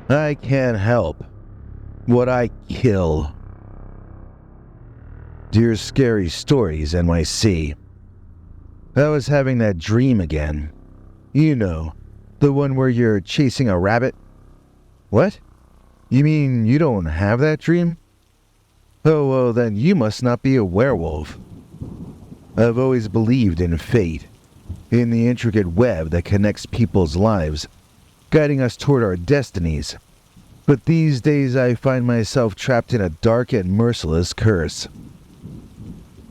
I can't help what I kill. Dear Scary Stories, NYC. I was having that dream again. You know, the one where you're chasing a rabbit. What? You mean you don't have that dream? Oh, well, then you must not be a werewolf. I've always believed in fate, in the intricate web that connects people's lives, guiding us toward our destinies. But these days I find myself trapped in a dark and merciless curse.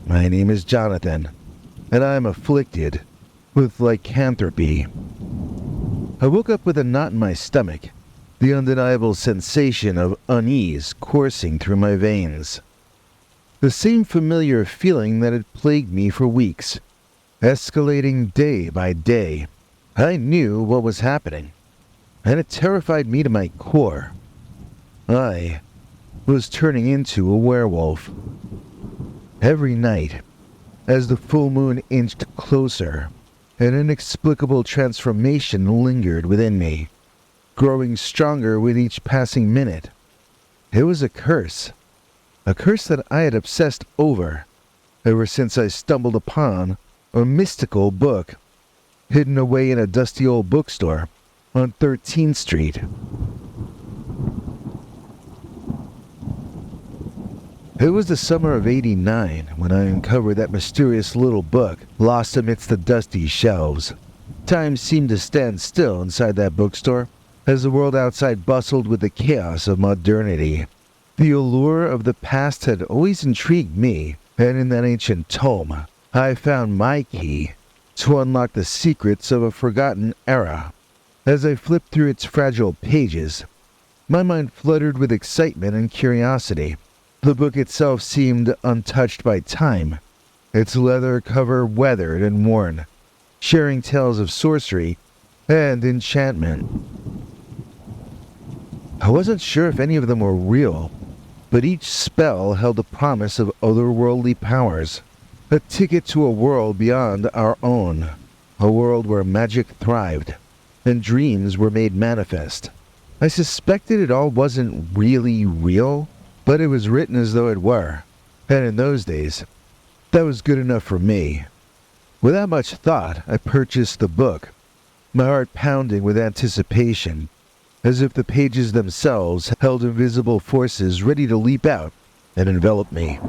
My name is Jonathan, and I am afflicted with lycanthropy. I woke up with a knot in my stomach, the undeniable sensation of unease coursing through my veins. The same familiar feeling that had plagued me for weeks, escalating day by day. I knew what was happening, and it terrified me to my core. I was turning into a werewolf. Every night, as the full moon inched closer, an inexplicable transformation lingered within me, growing stronger with each passing minute. It was a curse that I had obsessed over ever since I stumbled upon a mystical book hidden away in a dusty old bookstore on 13th Street. It was the summer of '89 when I uncovered that mysterious little book lost amidst the dusty shelves. Time seemed to stand still inside that bookstore as the world outside bustled with the chaos of modernity. The allure of the past had always intrigued me, and in that ancient tome, I found my key to unlock the secrets of a forgotten era. As I flipped through its fragile pages, my mind fluttered with excitement and curiosity. The book itself seemed untouched by time, its leather cover weathered and worn, sharing tales of sorcery and enchantment. I wasn't sure if any of them were real, but each spell held the promise of otherworldly powers, a ticket to a world beyond our own, a world where magic thrived and dreams were made manifest. I suspected it all wasn't really real, but it was written as though it were, and in those days, that was good enough for me. Without much thought, I purchased the book, my heart pounding with anticipation, as if the pages themselves held invisible forces ready to leap out and envelop me.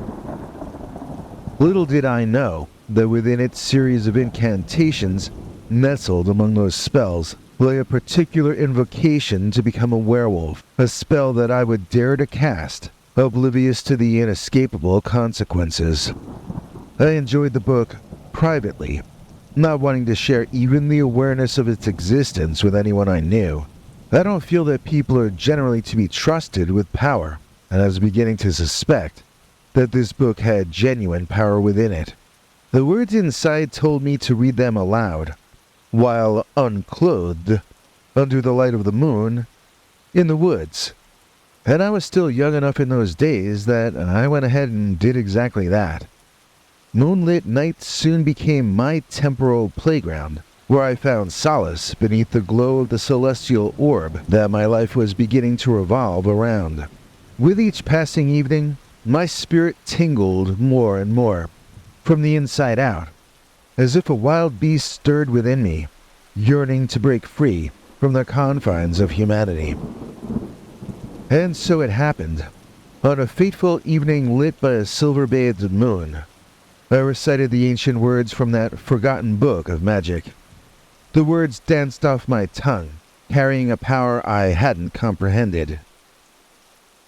Little did I know that within its series of incantations, nestled among those spells, lay a particular invocation to become a werewolf, a spell that I would dare to cast, oblivious to the inescapable consequences. I enjoyed the book privately, not wanting to share even the awareness of its existence with anyone I knew. I don't feel that people are generally to be trusted with power, and I was beginning to suspect that this book had genuine power within it. The words inside told me to read them aloud, while unclothed, under the light of the moon, in the woods. And I was still young enough in those days that I went ahead and did exactly that. Moonlit nights soon became my temporal playground, where I found solace beneath the glow of the celestial orb that my life was beginning to revolve around. With each passing evening, my spirit tingled more and more, from the inside out, as if a wild beast stirred within me, yearning to break free from the confines of humanity. And so it happened. On a fateful evening lit by a silver-bathed moon, I recited the ancient words from that forgotten book of magic. The words danced off my tongue, carrying a power I hadn't comprehended.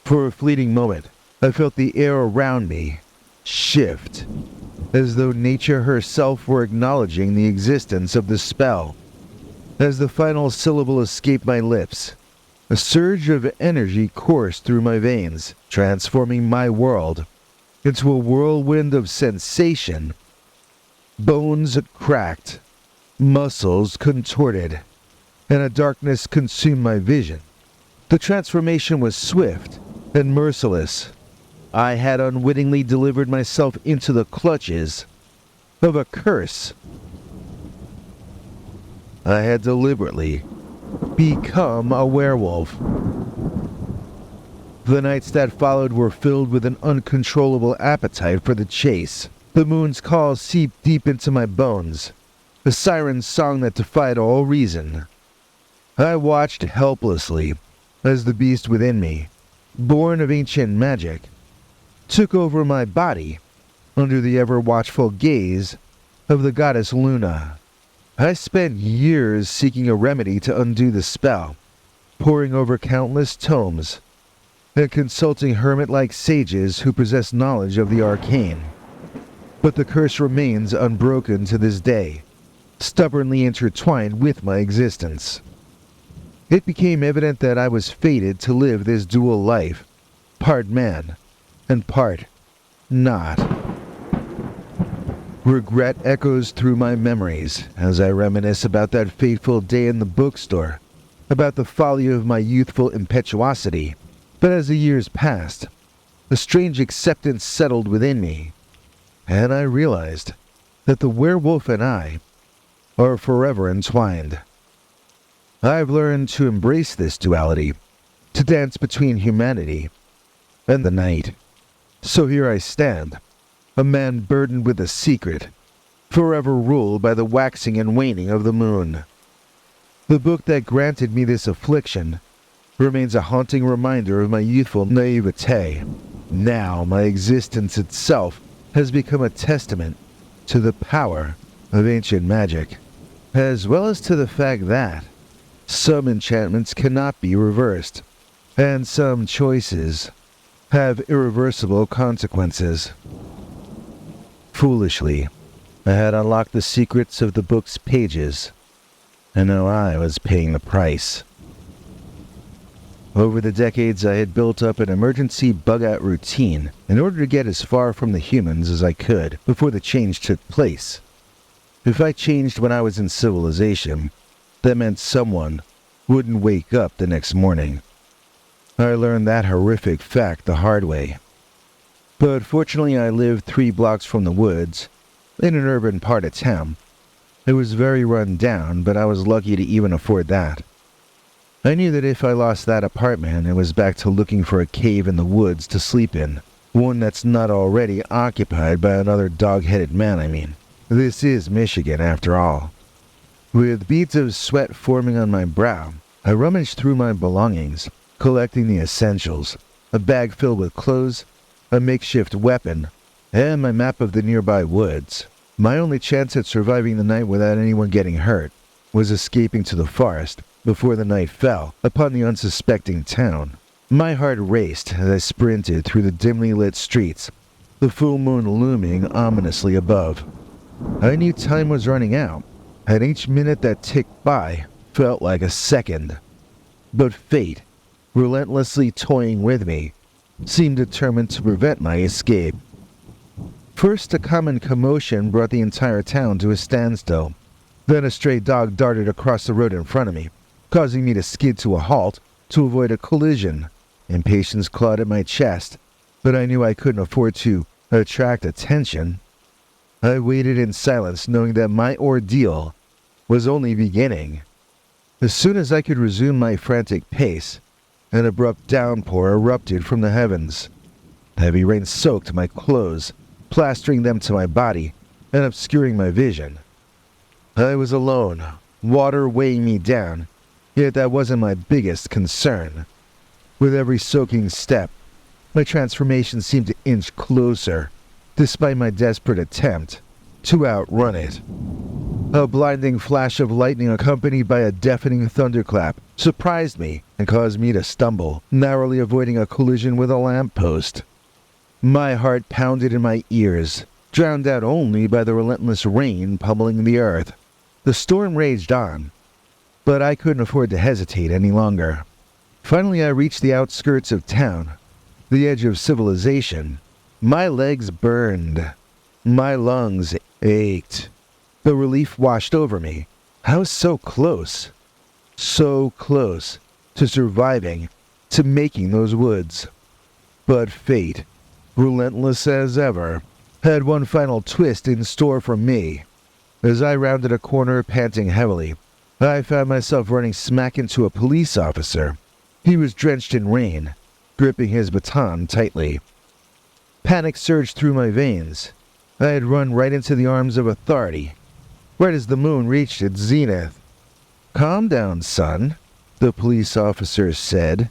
For a fleeting moment, I felt the air around me shift, as though nature herself were acknowledging the existence of the spell. As the final syllable escaped my lips, a surge of energy coursed through my veins, transforming my world into a whirlwind of sensation. Bones cracked, muscles contorted, and a darkness consumed my vision. The transformation was swift and merciless. I had unwittingly delivered myself into the clutches of a curse. I had deliberately become a werewolf. The nights that followed were filled with an uncontrollable appetite for the chase. The moon's call seeped deep into my bones, a siren's song that defied all reason. I watched helplessly as the beast within me, born of ancient magic, took over my body under the ever-watchful gaze of the goddess Luna. I spent years seeking a remedy to undo the spell, poring over countless tomes and consulting hermit-like sages who possess knowledge of the arcane. But the curse remains unbroken to this day, stubbornly intertwined with my existence. It became evident that I was fated to live this dual life, part man and part not. Regret echoes through my memories as I reminisce about that fateful day in the bookstore, about the folly of my youthful impetuosity. But as the years passed, a strange acceptance settled within me, and I realized that the werewolf and I are forever entwined. I've learned to embrace this duality, to dance between humanity and the night. So here I stand, a man burdened with a secret, forever ruled by the waxing and waning of the moon. The book that granted me this affliction remains a haunting reminder of my youthful naivete. Now my existence itself has become a testament to the power of ancient magic, as well as to the fact that some enchantments cannot be reversed, and some choices have irreversible consequences. Foolishly, I had unlocked the secrets of the book's pages, and now I was paying the price. Over the decades, I had built up an emergency bug-out routine in order to get as far from the humans as I could before the change took place. If I changed when I was in civilization, that meant someone wouldn't wake up the next morning. I learned that horrific fact the hard way. But fortunately, I lived 3 blocks from the woods, in an urban part of town. It was very run down, but I was lucky to even afford that. I knew that if I lost that apartment, it was back to looking for a cave in the woods to sleep in. One that's not already occupied by another dog-headed man, I mean. This is Michigan, after all. With beads of sweat forming on my brow, I rummaged through my belongings, collecting the essentials: a bag filled with clothes, a makeshift weapon, and my map of the nearby woods. My only chance at surviving the night without anyone getting hurt was escaping to the forest before the night fell upon the unsuspecting town. My heart raced as I sprinted through the dimly lit streets, the full moon looming ominously above. I knew time was running out, and each minute that ticked by felt like a second. But fate, relentlessly toying with me, seemed determined to prevent my escape. First, a common commotion brought the entire town to a standstill. Then a stray dog darted across the road in front of me, causing me to skid to a halt to avoid a collision. Impatience clawed at my chest, but I knew I couldn't afford to attract attention. I waited in silence, knowing that my ordeal was only beginning. As soon as I could resume my frantic pace, an abrupt downpour erupted from the heavens. Heavy rain soaked my clothes, plastering them to my body and obscuring my vision. I was alone, water weighing me down, yet that wasn't my biggest concern. With every soaking step, my transformation seemed to inch closer, despite my desperate attempt to outrun it. A blinding flash of lightning accompanied by a deafening thunderclap surprised me and caused me to stumble, narrowly avoiding a collision with a lamppost. My heart pounded in my ears, drowned out only by the relentless rain pummeling the earth. The storm raged on, but I couldn't afford to hesitate any longer. Finally, I reached the outskirts of town, the edge of civilization. My legs burned. My lungs ached. The relief washed over me. I was so close to surviving, to making those woods. But fate, relentless as ever, had one final twist in store for me. As I rounded a corner panting heavily, I found myself running smack into a police officer. He was drenched in rain, gripping his baton tightly. Panic surged through my veins. I had run right into the arms of authority, right as the moon reached its zenith. "Calm down, son," the police officer said,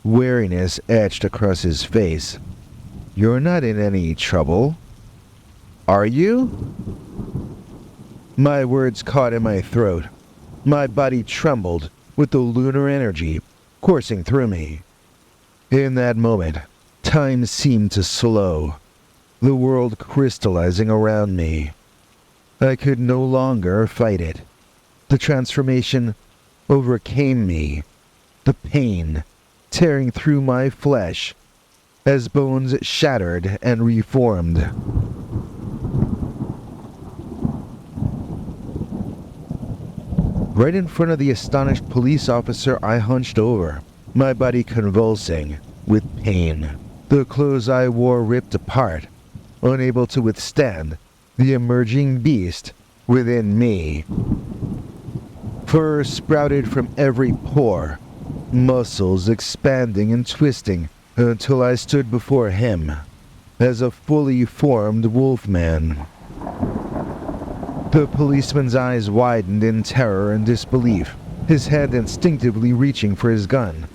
wariness etched across his face. "You're not in any trouble. Are you?" My words caught in my throat. My body trembled with the lunar energy coursing through me. In that moment, time seemed to slow, the world crystallizing around me. I could no longer fight it. The transformation overcame me, the pain tearing through my flesh as bones shattered and reformed. Right in front of the astonished police officer, I hunched over, my body convulsing with pain. The clothes I wore ripped apart, unable to withstand the emerging beast within me. Fur sprouted from every pore, muscles expanding and twisting until I stood before him as a fully formed wolfman. The policeman's eyes widened in terror and disbelief, his hand instinctively reaching for his gun.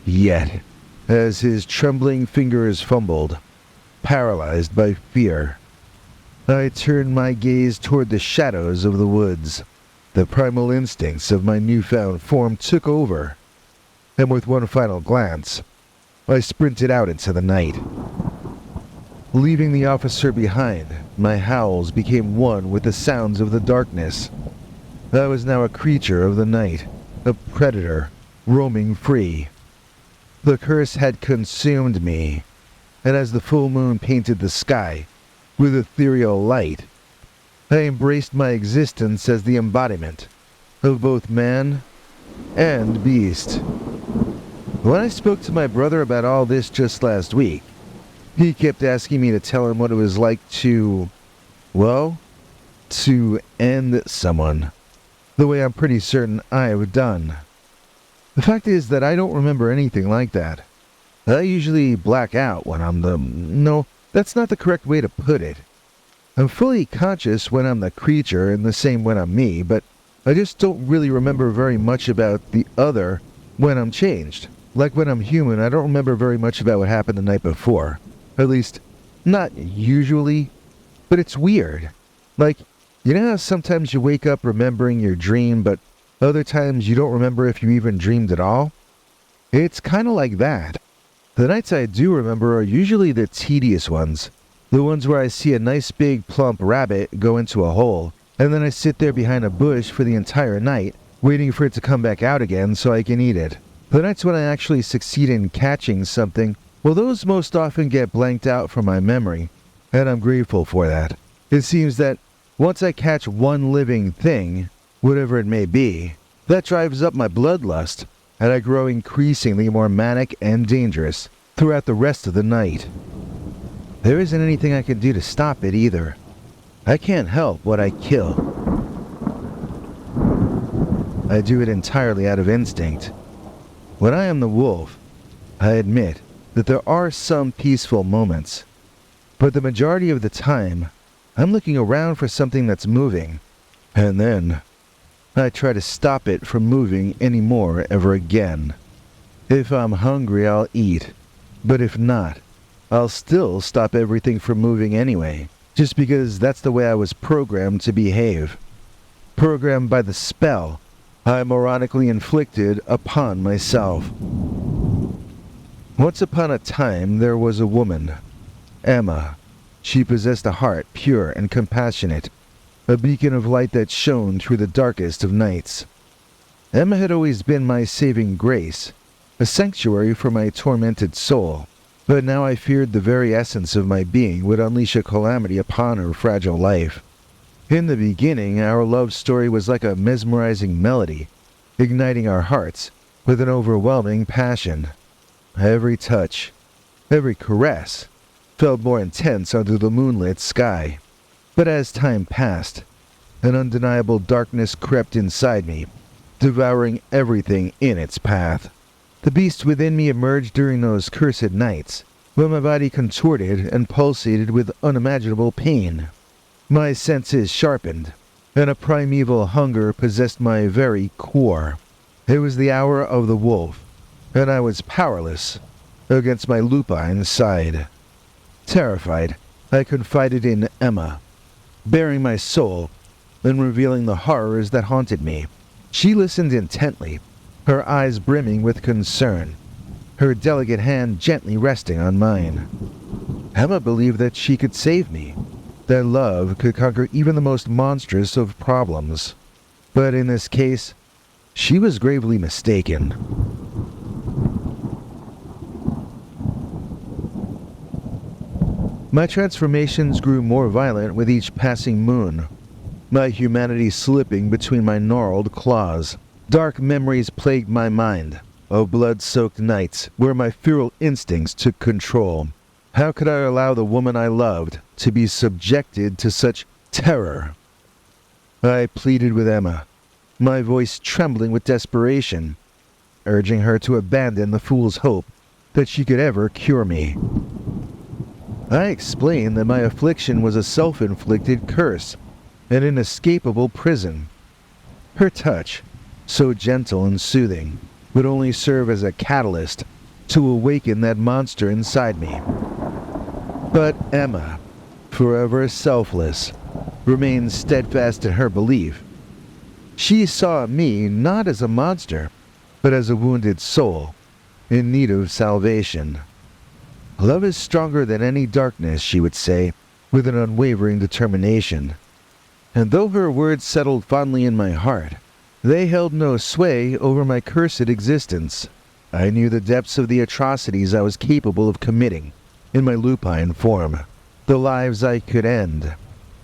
Yet, as his trembling fingers fumbled, paralyzed by fear, I turned my gaze toward the shadows of the woods. The primal instincts of my newfound form took over, and with one final glance, I sprinted out into the night. Leaving the officer behind, my howls became one with the sounds of the darkness. I was now a creature of the night, a predator, roaming free. The curse had consumed me, and as the full moon painted the sky with ethereal light, I embraced my existence as the embodiment of both man and beast. When I spoke to my brother about all this just last week, he kept asking me to tell him what it was like to end someone, the way I'm pretty certain I've done. The fact is that I don't remember anything like that. I usually black out when I'm no, that's not the correct way to put it. I'm fully conscious when I'm the creature and the same when I'm me, but I just don't really remember very much about the other when I'm changed. Like when I'm human, I don't remember very much about what happened the night before. At least, not usually, but it's weird. Like, you know how sometimes you wake up remembering your dream, but other times you don't remember if you even dreamed at all? It's kind of like that. The nights I do remember are usually the tedious ones. The ones where I see a nice big plump rabbit go into a hole, and then I sit there behind a bush for the entire night, waiting for it to come back out again so I can eat it. The nights when I actually succeed in catching something, well, those most often get blanked out from my memory, and I'm grateful for that. It seems that once I catch one living thing, whatever it may be, that drives up my bloodlust, and I grow increasingly more manic and dangerous throughout the rest of the night. There isn't anything I can do to stop it either. I can't help what I kill. I do it entirely out of instinct. When I am the wolf, I admit that there are some peaceful moments, but the majority of the time, I'm looking around for something that's moving, and then I try to stop it from moving anymore ever again. If I'm hungry, I'll eat, but if not, I'll still stop everything from moving anyway, just because that's the way I was programmed to behave. Programmed by the spell I moronically inflicted upon myself. Once upon a time, there was a woman, Emma. She possessed a heart pure and compassionate, a beacon of light that shone through the darkest of nights. Emma had always been my saving grace, a sanctuary for my tormented soul, but now I feared the very essence of my being would unleash a calamity upon her fragile life. In the beginning, our love story was like a mesmerizing melody, igniting our hearts with an overwhelming passion. Every touch, every caress, felt more intense under the moonlit sky. But as time passed, an undeniable darkness crept inside me, devouring everything in its path. The beast within me emerged during those cursed nights, when my body contorted and pulsated with unimaginable pain. My senses sharpened, and a primeval hunger possessed my very core. It was the hour of the wolf, and I was powerless against my lupine side. Terrified, I confided in Emma, baring my soul and revealing the horrors that haunted me. She listened intently, her eyes brimming with concern, her delicate hand gently resting on mine. Emma believed that she could save me, that love could conquer even the most monstrous of problems. But in this case, she was gravely mistaken. My transformations grew more violent with each passing moon, my humanity slipping between my gnarled claws. Dark memories plagued my mind, of blood-soaked nights where my feral instincts took control. How could I allow the woman I loved to be subjected to such terror? I pleaded with Emma, my voice trembling with desperation, urging her to abandon the fool's hope that she could ever cure me. I explained that my affliction was a self-inflicted curse, an inescapable prison. Her touch, so gentle and soothing, would only serve as a catalyst to awaken that monster inside me. But Emma, forever selfless, remained steadfast in her belief. She saw me not as a monster, but as a wounded soul, in need of salvation. Love is stronger than any darkness, she would say, with an unwavering determination. And though her words settled fondly in my heart, they held no sway over my cursed existence. I knew the depths of the atrocities I was capable of committing in my lupine form, the lives I could end,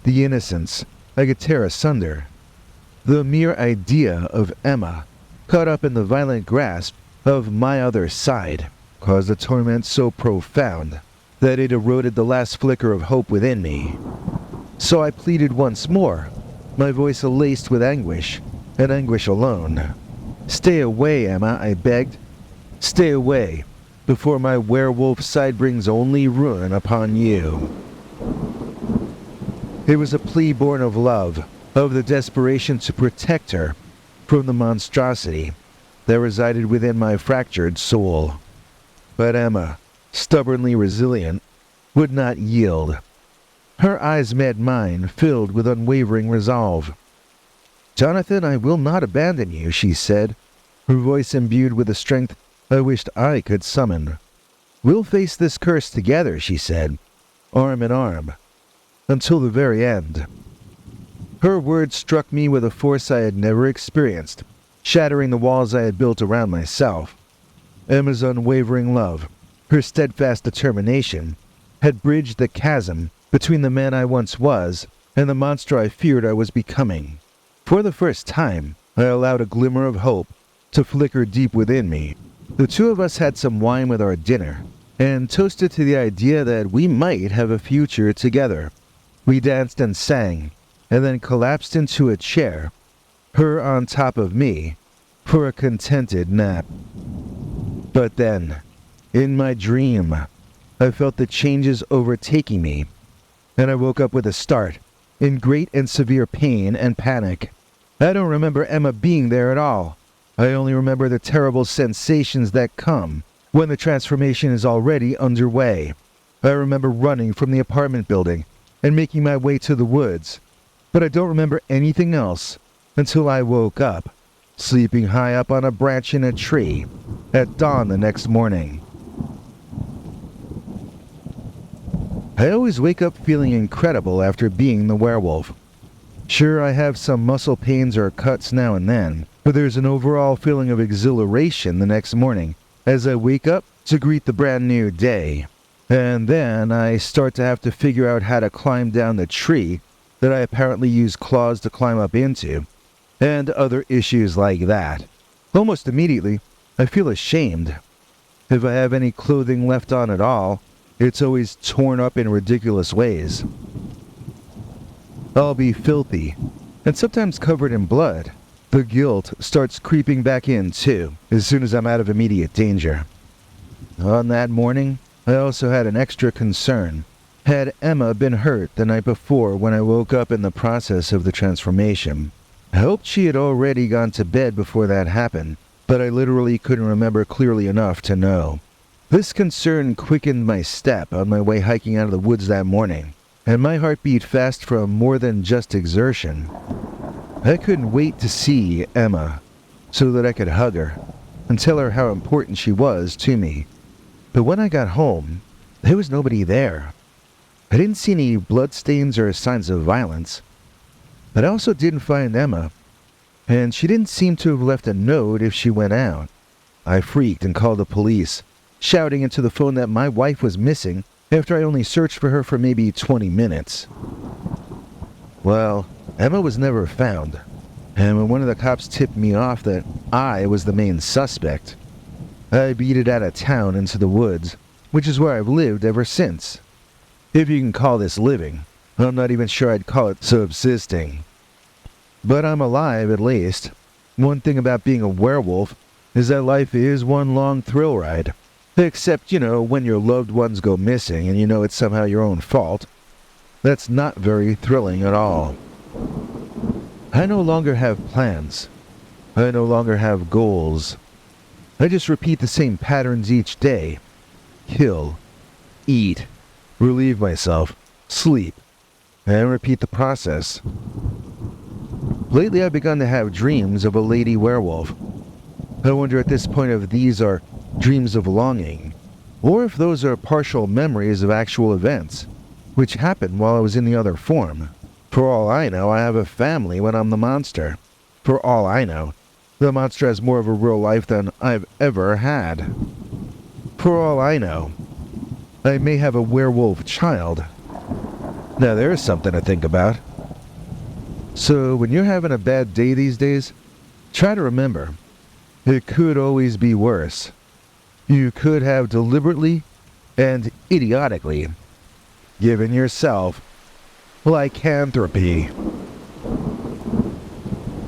the innocence I could tear asunder. The mere idea of Emma, caught up in the violent grasp of my other side, caused a torment so profound that it eroded the last flicker of hope within me. So I pleaded once more, my voice laced with anguish, and anguish alone. "Stay away, Emma," I begged. "Stay away, before my werewolf side brings only ruin upon you." It was a plea born of love, of the desperation to protect her from the monstrosity that resided within my fractured soul. But Emma, stubbornly resilient, would not yield. Her eyes met mine, filled with unwavering resolve. "Jonathan, I will not abandon you," she said, her voice imbued with a strength I wished I could summon. "We'll face this curse together," she said, arm in arm, until the very end. Her words struck me with a force I had never experienced, shattering the walls I had built around myself. Emma's unwavering love, her steadfast determination, had bridged the chasm between the man I once was and the monster I feared I was becoming. For the first time, I allowed a glimmer of hope to flicker deep within me. The two of us had some wine with our dinner, and toasted to the idea that we might have a future together. We danced and sang, and then collapsed into a chair, her on top of me, for a contented nap. But then, in my dream, I felt the changes overtaking me, and I woke up with a start, in great and severe pain and panic. I don't remember Emma being there at all. I only remember the terrible sensations that come when the transformation is already underway. I remember running from the apartment building and making my way to the woods, but I don't remember anything else until I woke up, sleeping high up on a branch in a tree, at dawn the next morning. I always wake up feeling incredible after being the werewolf. Sure, I have some muscle pains or cuts now and then, but there's an overall feeling of exhilaration the next morning as I wake up to greet the brand new day. And then I start to have to figure out how to climb down the tree that I apparently use claws to climb up into, and other issues like that. Almost immediately, I feel ashamed. If I have any clothing left on at all, it's always torn up in ridiculous ways. I'll be filthy, and sometimes covered in blood, The guilt starts creeping back in, too, as soon as I'm out of immediate danger. On that morning, I also had an extra concern. Had Emma been hurt the night before when I woke up in the process of the transformation? I hoped she had already gone to bed before that happened, but I literally couldn't remember clearly enough to know. This concern quickened my step on my way hiking out of the woods that morning, and my heart beat fast from more than just exertion. I couldn't wait to see Emma, so that I could hug her and tell her how important she was to me. But when I got home, there was nobody there. I didn't see any bloodstains or signs of violence, but I also didn't find Emma, and she didn't seem to have left a note if she went out. I freaked and called the police, shouting into the phone that my wife was missing after I only searched for her for maybe 20 minutes. Well, Emma was never found, and when one of the cops tipped me off that I was the main suspect, I beat it out of town into the woods, which is where I've lived ever since. If you can call this living, I'm not even sure I'd call it subsisting. But I'm alive at least. One thing about being a werewolf is that life is one long thrill ride. Except, when your loved ones go missing and you know it's somehow your own fault. That's not very thrilling at all. I no longer have plans. I no longer have goals. I just repeat the same patterns each day. Kill, eat, relieve myself, sleep, and repeat the process. Lately I've begun to have dreams of a lady werewolf. I wonder at this point if these are dreams of longing, or if those are partial memories of actual events, which happened while I was in the other form. For all I know, I have a family when I'm the monster. For all I know, the monster has more of a real life than I've ever had. For all I know, I may have a werewolf child. Now there's something to think about. So when you're having a bad day these days, try to remember, it could always be worse. You could have deliberately and idiotically given yourself lycanthropy.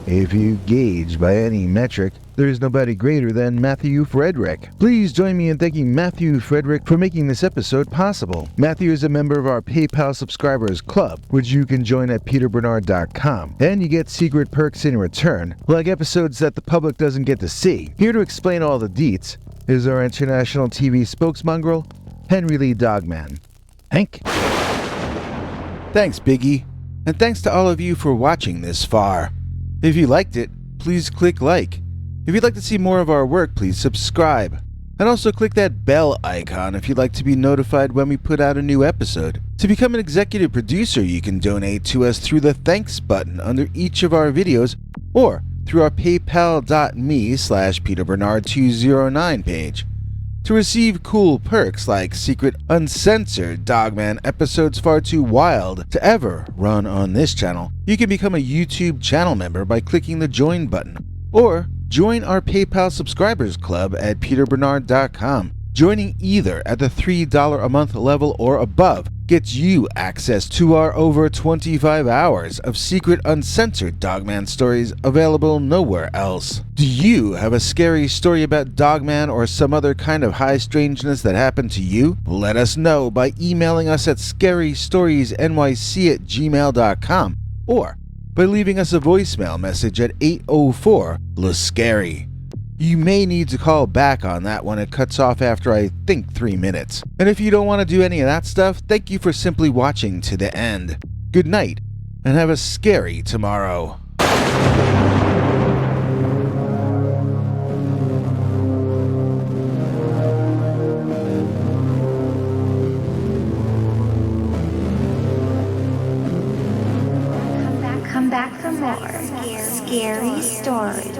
If you gauge by any metric, there is nobody greater than Matthew Frederick. Please join me in thanking Matthew Frederick for making this episode possible. Matthew is a member of our PayPal subscribers club, which you can join at peterbernard.com, and you get secret perks in return, like episodes that the public doesn't get to see. Here to explain all the deets is our international TV spokesmongrel, Henry Lee Dogman. Hank? Thanks, Biggie, and thanks to all of you for watching this far. If you liked it, please click like. If you'd like to see more of our work, please subscribe. And also click that bell icon if you'd like to be notified when we put out a new episode. To become an executive producer, you can donate to us through the thanks button under each of our videos, or through our paypal.me/PeterBernard209 page. To receive cool perks like secret uncensored Dogman episodes far too wild to ever run on this channel, you can become a YouTube channel member by clicking the join button, or join our PayPal subscribers club at peterbernard.com. Joining either at the $3 a month level or above gets you access to our over 25 hours of secret uncensored Dogman stories available nowhere else. Do you have a scary story about Dogman or some other kind of high strangeness that happened to you? Let us know by emailing us at scarystoriesnyc@gmail.com or by leaving us a voicemail message at 804-LA-SCARY. You may need to call back on that one. It cuts off after, I think, 3 minutes. And if you don't want to do any of that stuff, thank you for simply watching to the end. Good night, and have a scary tomorrow. Come back for more scary stories.